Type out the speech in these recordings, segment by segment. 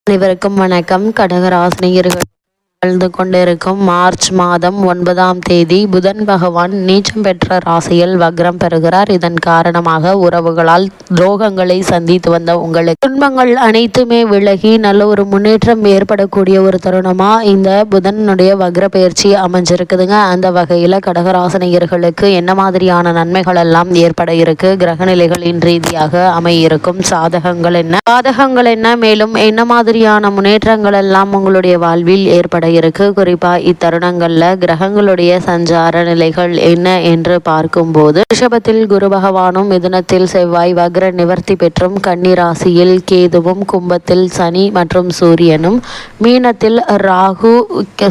அனைவருக்கும் வணக்கம். கடகராசினியர்கள் வாழ்ந்து கொண்டிருக்கும் மார்ச் மாதம் 9ஆம் தேதி புதன் பகவான் நீச்சம் பெற்ற ராசியில் வக்ரம் பெறுகிறார். இதன் காரணமாக உறவுகளால் துரோகங்களை சந்தித்து வந்த உங்களுக்கு துன்பங்கள் அனைத்துமே விலகி நல்ல ஒரு முன்னேற்றம் ஏற்படக்கூடிய ஒரு தருணமா இந்த புதனுடைய வக்ர பயிற்சி அமைஞ்சிருக்குதுங்க. அந்த வகையில கடகராசினியர்களுக்கு என்ன மாதிரியான நன்மைகள் எல்லாம் ஏற்பட இருக்கு, கிரகநிலைகளின் ரீதியாக அமையிருக்கும் சாதகங்கள் என்ன, பாதகங்கள் என்ன, மேலும் என்ன மாதிரியான முன்னேற்றங்கள் எல்லாம் உங்களுடைய வாழ்வில் ஏற்பட இருக்கு. குறிப்பா இத்தருணங்கள்ல கிரகங்களுடைய சஞ்சார நிலைகள் என்ன என்று பார்க்கும்போது ரிஷபத்தில் குரு பகவானும், மிதுனத்தில் செவ்வாய் வக்ர நிவர்த்தி பெற்றும், கன்னி ராசியில் கேதுவும், கும்பத்தில் சனி மற்றும் சூரியனும், மீனத்தில் ராகு,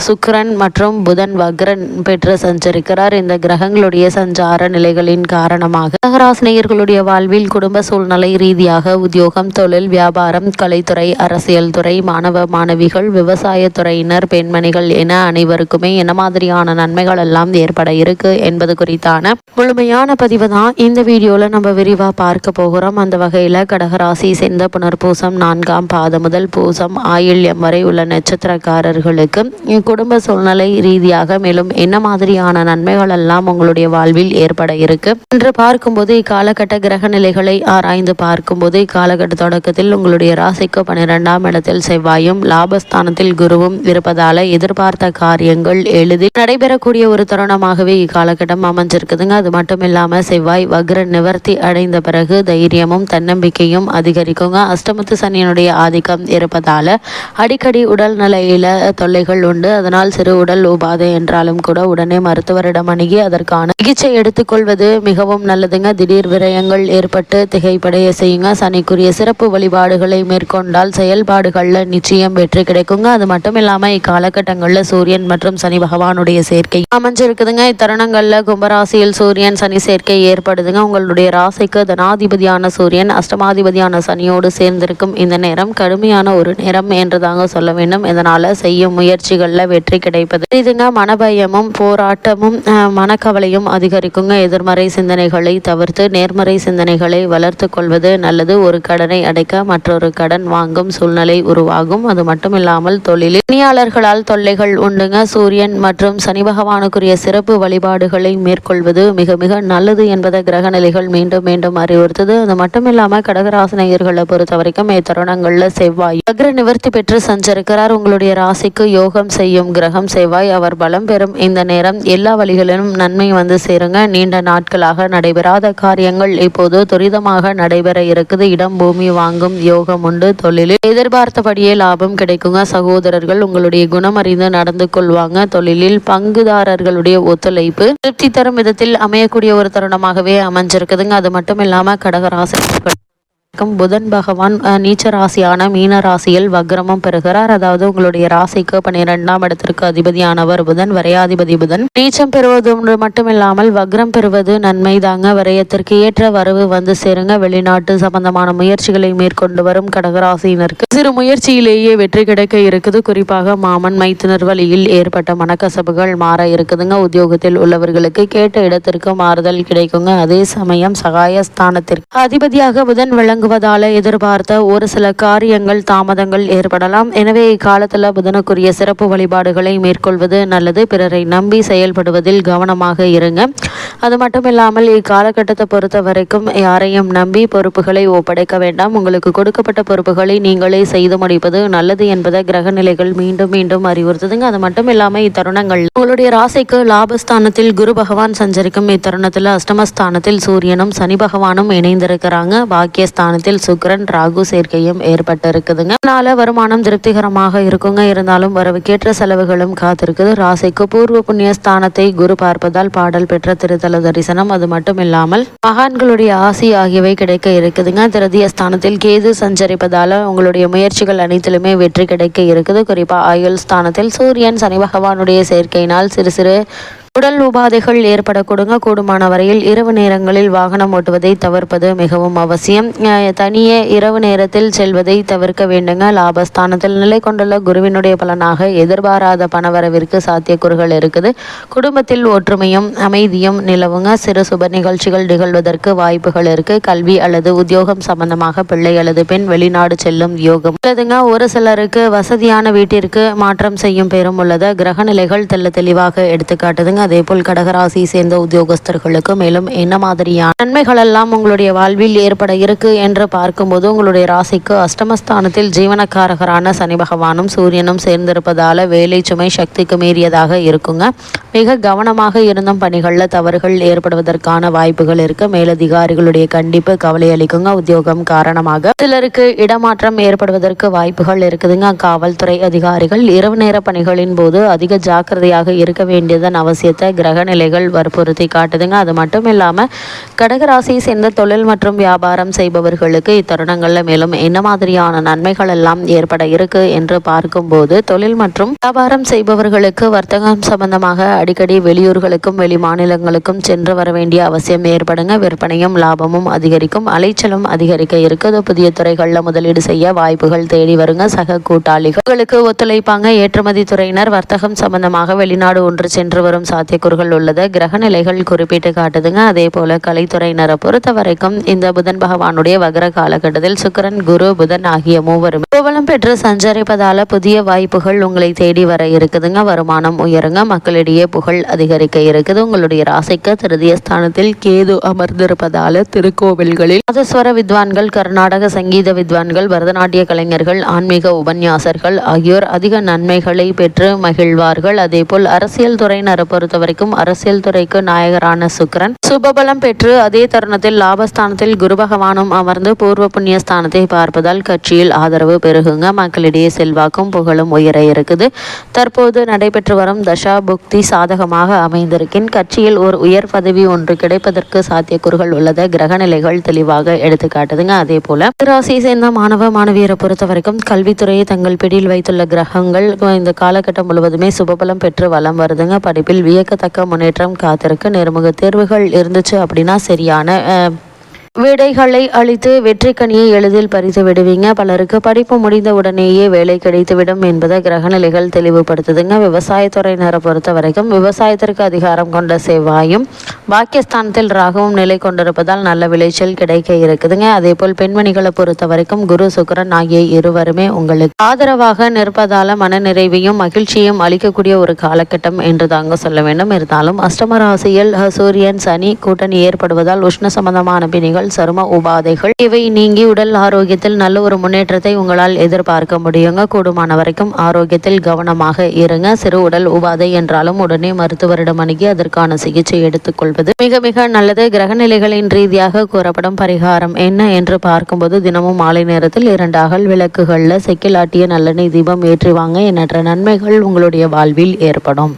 சுக்கிரன் மற்றும் புதன் வக்ரன் பெற்று சஞ்சரிக்கிறார். இந்த கிரகங்களுடைய சஞ்சார நிலைகளின் காரணமாக கடகராசினியர்களுடைய வாழ்வில் குடும்ப சூழ்நிலை ரீதியாக உத்தியோகம், தொழில், வியாபாரம், கலைத்துறை, அரசியல் துறை, மாணவ மாணவிகள், விவசாய துறையினர், பெண்மணிகள் என அனைவருக்குமே என்ன மாதிரியான நன்மைகள் எல்லாம் ஏற்பட இருக்கு என்பது குறித்தான முழுமையான பதிவு தான் இந்த வீடியோல நம்ம விரிவா பார்க்க போகிறோம். அந்த வகையில கடகராசி சேர்ந்த புனர்பூசம் 4ஆம் பாதம் முதல் பூசம் ஆயில்யம் வரை உள்ள நட்சத்திரக்காரர்களுக்கு குடும்ப சூழ்நிலை ரீதியாக மேலும் என்ன மாதிரியான நன்மைகள் எல்லாம் உங்களுடைய வாழ்வில் ஏற்பட இருக்கு என்று பார்க்கும்போது இக்காலகட்ட கிரக நிலைகளை ஆராய்ந்து பார்க்கும்போது இக்காலகட்ட தொடக்கத்தில் உங்களுடைய ராசிக்கு 12ஆம் இடத்தில் செவ்வாயும் லாபஸ்தானத்தில் குருவும் இருப்பதால எதிர்பார்த்த காரியங்கள் எளிதில் நடைபெறக்கூடிய ஒரு தருணமாகவே இக்காலகட்டம் அமைஞ்சிருக்குதுங்க. அது மட்டும் இல்லாம செவ்வாய் வக்ர நிவர்த்தி அடைந்த பிறகு தைரியமும் தன்னம்பிக்கையும் அதிகரிக்குங்க. அஷ்டமத்து சனியினுடைய ஆதிக்கம் இருப்பதால அடிக்கடி உடல் நிலையில தொல்லைகள் உண்டு. அதனால் சிறு உடல் உபாதை என்றாலும் கூட உடனே மருத்துவரிடம் அணுகி அதற்கான சிகிச்சை எடுத்துக்கொள்வது மிகவும் நல்லதுங்க. திடீர் விரயங்கள் ஏற்பட்டு திகைப்படைய செய்யுங்க. சனிக்குரிய சிறப்பு வழிபாடுகளை மேற்கொண்டால் செயல்பாடுகள்ல நிச்சயம் வெற்றி கிடைக்குங்க. அது மட்டும் இல்லாம இக்காலகட்டங்கள்ல சூரியன் மற்றும் சனி பகவானுடைய சேர்க்கை அமைஞ்சிருக்குதுங்க. இத்தருணங்கள்ல கும்பராசியில் சூரியன் சனி சேர்க்கை ஏற்படுதுங்க. உங்களுடைய ராசிக்கு தனாதிபதியான சூரியன் அஷ்டமாதிபதியான சனியோடு சேர்ந்திருக்கும் இந்த நேரம் கடுமையான ஒரு நேரம் என்றுதாங்க சொல்ல வேண்டும். இதனால செய்யும் முயற்சிகள்ல வெற்றி கிடைப்பது இதுங்க. மனபயமும் போராட்டமும் மனக்கவலையும் அதிகரிக்குங்க. எதிர்மறை சிந்தனைகளை தவிர்த்து நேர்மறை சிந்தனைகளை வளர்த்து கொள்வது நல்லது. ஒரு கடனை அடைக்க மற்றொரு கடன் வாங்கும் சூழ்நிலை உருவாகும். அது மட்டும் இல்லாமல் தொழிலில் பணியாளர்களால் தொல்லைகள் உண்டுங்க. சூரியன் மற்றும் சனி பகவானுக்குரிய சிறப்பு வழிபாடுகளை மேற்கொள்வது மிக மிக நல்லது என்பதை கிரக நிலைகள் மீண்டும் மீண்டும் அறிவுறுத்தது. அது மட்டும் இல்லாம கடகராசினியர்களை பொறுத்த வரைக்கும் இத்தருணங்கள்ல செவ்வாய் வக்ர நிவர்த்தி பெற்று சஞ்சரிக்கிறார். உங்களுடைய ராசிக்கு யோகம் செய்யும் கிரகம் செவ்வாய். அவர் பலம் பெறும் இந்த நேரம் எல்லா வழிகளிலும் நன்மை வந்து சேருங்க. நீண்ட நாட்களாக நடைபெறாத காரியங்கள் இப்போது துரிதமாக நடைபெற இருக்குது. இடம் பூமி வாங்கும் யோகம் உண்டு. தொழிலில் எதிர்பார்த்தபடியே லாபம் கிடைக்குங்க. சகோதரர்கள் உங்களுடைய குணம் அறிந்து நடந்து கொள்வாங்க. தொழிலில் பங்குதாரர்களுடைய ஒத்துழைப்பு திருப்தி தரும் விதத்தில் அமையக்கூடிய ஒரு தருணமாகவே அமைஞ்சிருக்குதுங்க. அது மட்டும் இல்லாம கடகராசி புதன் பகவான் நீச்ச ராசியான மீன ராசியில் வக்ரமும் பெறுகிறார். அதாவது உங்களுடைய ராசிக்கு 12ஆம் இடத்திற்கு அதிபதியானவர் புதன், வரையாதிபதி புதன் நீச்சம் பெறுவது மட்டுமில்லாமல் வக்ரம் பெறுவது நன்மை தாங்க. வரையத்திற்கு ஏற்ற வரவு வந்து சேருங்க. வெளிநாட்டு சம்பந்தமான முயற்சிகளை மேற்கொண்டு வரும் கடகராசியினருக்கு சிறு முயற்சியிலேயே வெற்றி கிடைக்க இருக்குது. குறிப்பாக மாமன் மைத்துனர் வழியில் ஏற்பட்ட மனக்கசப்புகள் மாற இருக்குதுங்க. உத்தியோகத்தில் உள்ளவர்களுக்கு கேட்ட இடத்திற்கு மாறுதல் கிடைக்குங்க. அதே சமயம் சகாயஸ்தானத்திற்கு அதிபதியாக புதன் விளங்கு எதிர்பார்த்த ஒரு சில காரியங்கள் தாமதங்கள் ஏற்படலாம். எனவே இக்காலத்துல புதனுக்குரிய சிறப்பு வழிபாடுகளை மேற்கொள்வது நல்லது. பிறரை நம்பி செயல்படுவதில் கவனமாக இருங்க. அது மட்டும் இல்லாமல் இக்காலகட்டத்தை பொறுத்த வரைக்கும் யாரையும் நம்பி பொறுப்புகளை ஒப்படைக்க வேண்டாம். உங்களுக்கு கொடுக்கப்பட்ட பொறுப்புகளை நீங்களே செய்து முடிப்பது நல்லது என்பதை கிரக நிலைகள் மீண்டும் மீண்டும் அறிவுறுத்துதுங்க. அது மட்டும் இல்லாம இத்தருணங்கள் உங்களுடைய ராசிக்கு லாபஸ்தானத்தில் குரு பகவான் சஞ்சரிக்கும் இத்தருணத்துல அஷ்டமஸ்தானத்தில் சூரியனும் சனி பகவானும் இணைந்திருக்கிறாங்க. பாக்கியஸ்தான சுக்கிரன் ராகு சேர்க்கையும் ஏற்பட்டு இருக்குதுங்க. அதனால வருமானம் திருப்திகரமாக இருக்குங்க. இருந்தாலும் வரவுக்கேற்ற செலவுகளும் காத்திருக்குது. ராசிக்கு பூர்வ புண்ணிய ஸ்தானத்தை குரு பார்ப்பதால் பாடல் பெற்ற திருத்தல தரிசனம், அது மட்டும் இல்லாமல் மகான்களுடைய ஆசி ஆகியவை கிடைக்க இருக்குதுங்க. திருதிய ஸ்தானத்தில் கேது சஞ்சரிப்பதால உங்களுடைய முயற்சிகள் அனைத்திலுமே வெற்றி கிடைக்க இருக்குது. குறிப்பா ஆயுள் ஸ்தானத்தில் சூரியன் சனி பகவானுடைய சேர்க்கையினால் சிறு சிறு உடல் உபாதைகள் ஏற்படக்கூடுங்க. கூடுமான வரையில் இரவு நேரங்களில் வாகனம் ஓட்டுவதை தவிர்ப்பது மிகவும் அவசியம். தனியே இரவு நேரத்தில் செல்வதை தவிர்க்க வேண்டுங்க. லாபஸ்தானத்தில் நிலை கொண்டுள்ள குருவினுடைய பலனாக எதிர்பாராத பணவரவிற்கு சாத்தியக்கூறுகள் இருக்குது. குடும்பத்தில் ஒற்றுமையும் அமைதியும் நிலவுங்க. சிறு சுப நிகழ்ச்சிகள் நிகழ்வதற்கு வாய்ப்புகள் இருக்கு. கல்வி அல்லது உத்தியோகம் சம்பந்தமாக பிள்ளை அல்லது பெண் வெளிநாடு செல்லும் யோகம் உள்ளதுங்க. ஒரு சிலருக்கு வசதியான வீட்டிற்கு மாற்றம் செய்யும் பேரும் உள்ளது. கிரக நிலைகள் தெளிவாக எடுத்துக்காட்டுதுங்க. அதே போல் கடகராசி சேர்ந்த உத்தியோகஸ்தர்களுக்கு மேலும் என்ன மாதிரியான நன்மைகள் எல்லாம் உங்களுடைய வாழ்வில் ஏற்பட இருக்கு என்று பார்க்கும்போது, உங்களுடைய ராசிக்கு அஷ்டமஸ்தானத்தில் ஜீவனக்காரகரான சனி பகவானும் சூரியனும் சேர்ந்திருப்பதால வேலை சுமை சக்திக்கு மீறியதாக இருக்குங்க. மிக கவனமாக இருந்தும் பணிகளில் தவறுகள் ஏற்படுவதற்கான வாய்ப்புகள் இருக்கு. மேலதிகாரிகளுடைய கண்டிப்பு கவலை அளிக்குங்க. உத்தியோகம் காரணமாக சிலருக்கு இடமாற்றம் ஏற்படுவதற்கு வாய்ப்புகள் இருக்குதுங்க. காவல்துறை அதிகாரிகள் இரவு நேர பணிகளின் போது அதிக ஜாக்கிரதையாக இருக்க வேண்டியதன் அவசியத்தை கிரக நிலைகள் வற்புறுத்தி காட்டுதுங்க. அது மட்டும் இல்லாமல் கடகராசியை சேர்ந்த தொழில் மற்றும் வியாபாரம் செய்பவர்களுக்கு இத்தருணங்களில் மேலும் என்ன மாதிரியான நன்மைகள் எல்லாம் ஏற்பட இருக்கு என்று பார்க்கும்போது, தொழில் மற்றும் வியாபாரம் செய்பவர்களுக்கு வர்த்தகம் சம்பந்தமாக அடிக்கடி வெளியூர்களுக்கும் வெளி மாநிலங்களுக்கும் சென்று வர வேண்டிய அவசியம் ஏற்படுங்க. விற்பனையும் லாபமும் அதிகரிக்கும். அலைச்சலும் அதிகரிக்க இருக்குது. புதிய துறைகளில் முதலீடு செய்ய வாய்ப்புகள் தேடி வருங்க. சக கூட்டாளிகளுக்கு ஒத்துழைப்பாங்க. ஏற்றுமதி துறையினர் வர்த்தகம் சம்பந்தமாக வெளிநாடு ஒன்று சென்று வரும் சாத்தியக்கூறுகள் உள்ளது. கிரக நிலைகள் குறிப்பிட்டு காட்டுதுங்க. அதே போல கலைத்துறையினரை பொறுத்த வரைக்கும் இந்த புதன் பகவானுடைய வக்ர காலகட்டத்தில் சுக்கிரன் குரு புதன் ஆகிய மூவரும் புகழும் பெற்று சஞ்சரிப்பதால புதிய வாய்ப்புகள் உங்களை தேடி வர இருக்குதுங்க. வருமானம் உயருங்க. மக்களிடையே புகழ் அதிகரிக்க இருக்குது. உங்களுடைய ராசிக்கு திருதிய ஸ்தானத்தில் கேது அமர்ந்திருப்பதால திருக்கோவில்களில் நாதஸ்வர வித்வான்கள், கர்நாடக சங்கீத வித்வான்கள், பரதநாட்டிய கலைஞர்கள், ஆன்மீக உபன்யாசர்கள் ஆகியோர் அதிக நன்மைகளை பெற்று மகிழ்வார்கள். அதே போல் அரசியல் துறையினரை பொறுத்த வரைக்கும் அரசியல் துறைக்கு நாயகரான சுக்கிரன் சுபபலம் பெற்று அதே தருணத்தில் லாபஸ்தானத்தில் குரு பகவானும் அமர்ந்து பூர்வ புண்ணிய ஸ்தானத்தை பார்ப்பதால் கட்சியில் ஆதரவு பெருகுங்க. மக்களிடையே செல்வாக்கும் புகழும் உயர இருக்குது. தற்போது நடைபெற்று வரும் தசா புக்தி சாதகமாக அமைந்திருக்கின் கட்சியில் ஒரு உயர் பதவி ஒன்று கிடைப்பதற்கு சாத்தியக்கூறுகள் உள்ளது. கிரக நிலைகள் தெளிவாக எடுத்து காட்டுதுங்க. அதே போல ராசியை சேர்ந்த மாணவ மாணவியரை பொறுத்த வரைக்கும் கல்வித்துறையை தங்கள் பிடியில் வைத்துள்ள கிரகங்கள் இந்த காலகட்டம் முழுவதுமே சுபபலம் பெற்று வலம் வருதுங்க. படிப்பில் வியக்கத்தக்க முன்னேற்றம் காத்திருக்கு. நேர்முக தேர்வுகள் இருந்துச்சு அப்படின்னா சரியான விடைகளை அளித்து வெற்றி கனியை எளிதில் பறித்து விடுவீங்க. பலருக்கு படிப்பு முடிந்த உடனேயே வேலை கிடைத்துவிடும் என்பதை கிரகநிலைகள் தெளிவுபடுத்துதுங்க. விவசாயத்துறையினரை பொறுத்த வரைக்கும் விவசாயத்திற்கு அதிகாரம் கொண்ட செவ்வாயும் பாக்கியஸ்தானத்தில் ராகவும் நிலை கொண்டிருப்பதால் நல்ல விளைச்சல் கிடைக்க இருக்குதுங்க. அதே போல் பெண்மணிகளை பொறுத்த வரைக்கும் குரு சுக்கிரன் ஆகிய இருவருமே உங்களுக்கு ஆதரவாக நிற்பதால மன நிறைவையும் மகிழ்ச்சியும் அளிக்கக்கூடிய ஒரு காலகட்டம் என்று தாங்க சொல்ல வேண்டும். இருந்தாலும் அஷ்டம ராசியில் சூரியன் சனி கூட்டணி ஏற்படுவதால் உஷ்ண சம்பந்தமான பிணிகள், சரும உபாதைகள் இவை நீங்கி உடல் ஆரோக்கியத்தில் நல்ல ஒரு முன்னேற்றத்தை உங்களால் எதிர்பார்க்க முடியுங்க. கூடுமான வரைக்கும் ஆரோக்கியத்தில் கவனமாக இருங்க. சிறு உடல் உபாதை என்றாலும் உடனே மருத்துவரிடம் அணுகி அதற்கான சிகிச்சை எடுத்துக்கொள்வது மிக மிக நல்லது. கிரகநிலைகளின் ரீதியாக கூறப்படும் பரிகாரம் என்ன என்று பார்க்கும்போது, தினமும் மாலை நேரத்தில் 2 அகல் விளக்குகள்ல செக்கில் ஆட்டிய நல்லெண்ணெய் தீபம் ஏற்றி வாங்க. எண்ணற்ற நன்மைகள் உங்களுடைய வாழ்வில் ஏற்படும்.